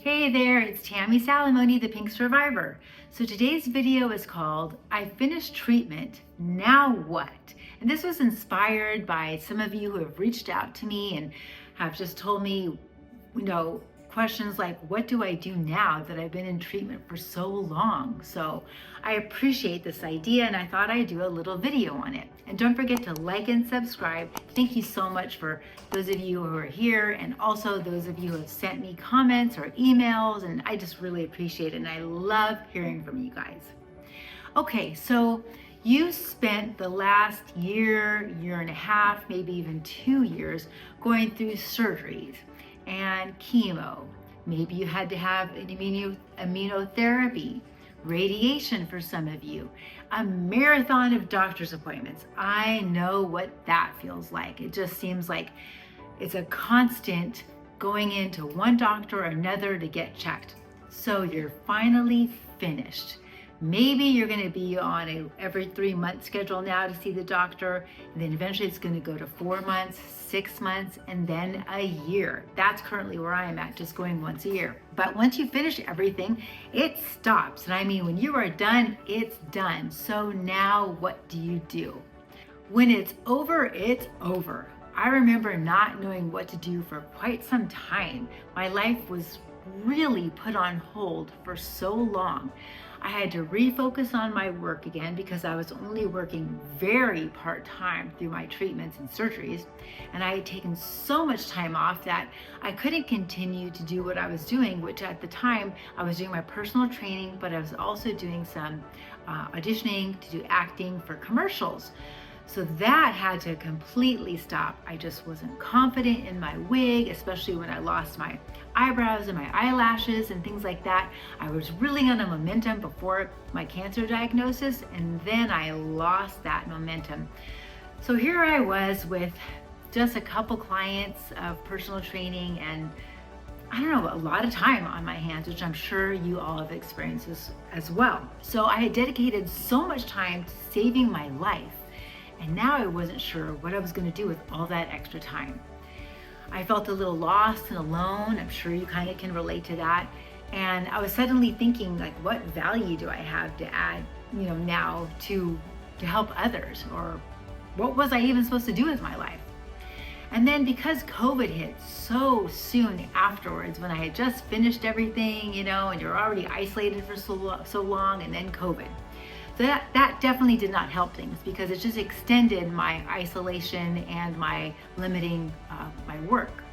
Hey there, it's Tammy Salamone, the Pink Survivor. So today's video is called, I Finished Treatment, Now What? And this was inspired by some of you who have reached out to me and have just told me, questions like, what do I do now that I've been in treatment for so long? So I appreciate this idea and I thought I'd do a little video on it. And don't forget to like and subscribe. Thank you so much for those of you who are here and also those of you who have sent me comments or emails, and I just really appreciate it and I love hearing from you guys. Okay, so you spent the last year, year and a half, maybe even 2 years going through surgeries and chemo. Maybe you had to have an immunotherapy, radiation for some of you, a marathon of doctor's appointments. I know what that feels like. It just seems like it's a constant going into one doctor or another to get checked. So you're finally finished. Maybe you're going to be on a every 3-month schedule now to see the doctor, and then eventually it's going to go to 4 months, 6 months, and then a year. That's currently where I am at, just going once a year. But once you finish everything, it stops. And I mean, when you are done, it's done. So now what do you do? When it's over, it's over. I remember not knowing what to do for quite some time. My life was really put on hold for so long. I had to refocus on my work again because I was only working very part-time through my treatments and surgeries, and I had taken so much time off that I couldn't continue to do what I was doing, which at the time I was doing my personal training, but I was also doing some auditioning to do acting for commercials. So that had to completely stop. I just wasn't confident in my wig, especially when I lost my eyebrows and my eyelashes and things like that. I was really on a momentum before my cancer diagnosis, and then I lost that momentum. So here I was with just a couple clients of personal training and I don't know, a lot of time on my hands, which I'm sure you all have experienced as well. So I had dedicated so much time to saving my life. And now I wasn't sure what I was going to do with all that extra time. I felt a little lost and alone. I'm sure you kind of can relate to that. And I was suddenly thinking, like, what value do I have to add, now to help others? Or what was I even supposed to do with my life? And then because COVID hit so soon afterwards, when I had just finished everything, and you're already isolated for so long, and then COVID. So that definitely did not help things because it just extended my isolation and my limiting my work.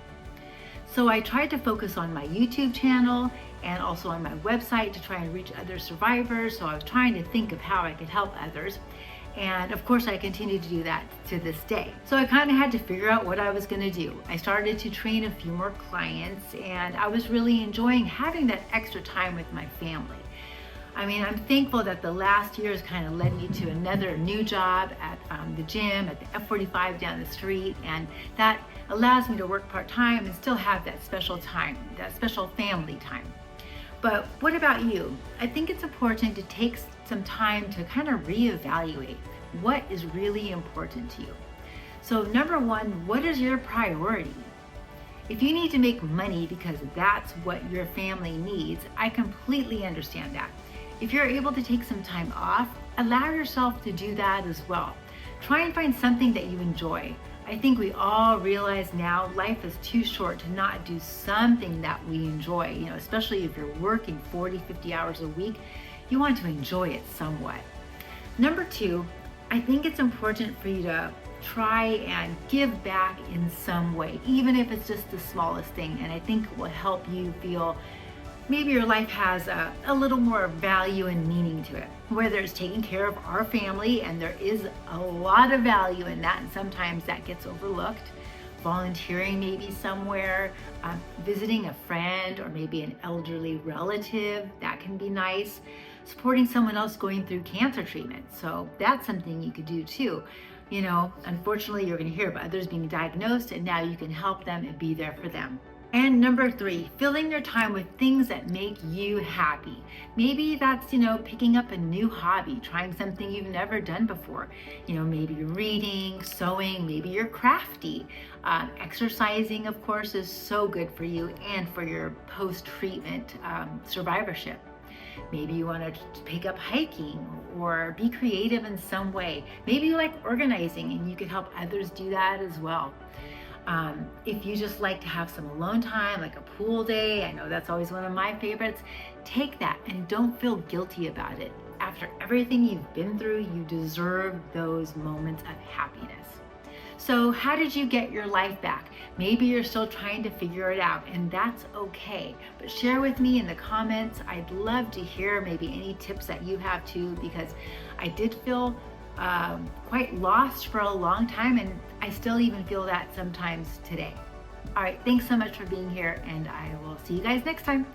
So I tried to focus on my YouTube channel and also on my website to try and reach other survivors. So I was trying to think of how I could help others. And of course, I continue to do that to this day. So I kind of had to figure out what I was going to do. I started to train a few more clients, and I was really enjoying having that extra time with my family. I mean, I'm thankful that the last year has kind of led me to another new job at the gym, at the F45 down the street, and that allows me to work part-time and still have that special time, that special family time. But what about you? I think it's important to take some time to kind of reevaluate what is really important to you. So number one, what is your priority? If you need to make money because that's what your family needs, I completely understand that. If you're able to take some time off, allow yourself to do that as well. Try and find something that you enjoy. I think we all realize now life is too short to not do something that we enjoy, especially if you're working 40, 50 hours a week, you want to enjoy it somewhat. Number two, I think it's important for you to try and give back in some way, even if it's just the smallest thing. And I think it will help you feel maybe your life has a little more value and meaning to it, whether it's taking care of our family, and there is a lot of value in that, and sometimes that gets overlooked. Volunteering maybe somewhere, visiting a friend or maybe an elderly relative, that can be nice. Supporting someone else going through cancer treatment, so that's something you could do too. Unfortunately, you're going to hear about others being diagnosed, and now you can help them and be there for them. And number 3, filling your time with things that make you happy. Maybe that's, picking up a new hobby, trying something you've never done before. Maybe reading, sewing, maybe you're crafty. Exercising, of course, is so good for you and for your post-treatment survivorship. Maybe you want to pick up hiking or be creative in some way. Maybe you like organizing and you could help others do that as well. If you just like to have some alone time, like a pool day, I know that's always one of my favorites, take that and don't feel guilty about it. After everything you've been through, you deserve those moments of happiness. So how did you get your life back? Maybe you're still trying to figure it out, and that's okay. But share with me in the comments. I'd love to hear maybe any tips that you have too, because I did feel quite lost for a long time, and I still even feel that sometimes today. All right, thanks so much for being here, and I will see you guys next time.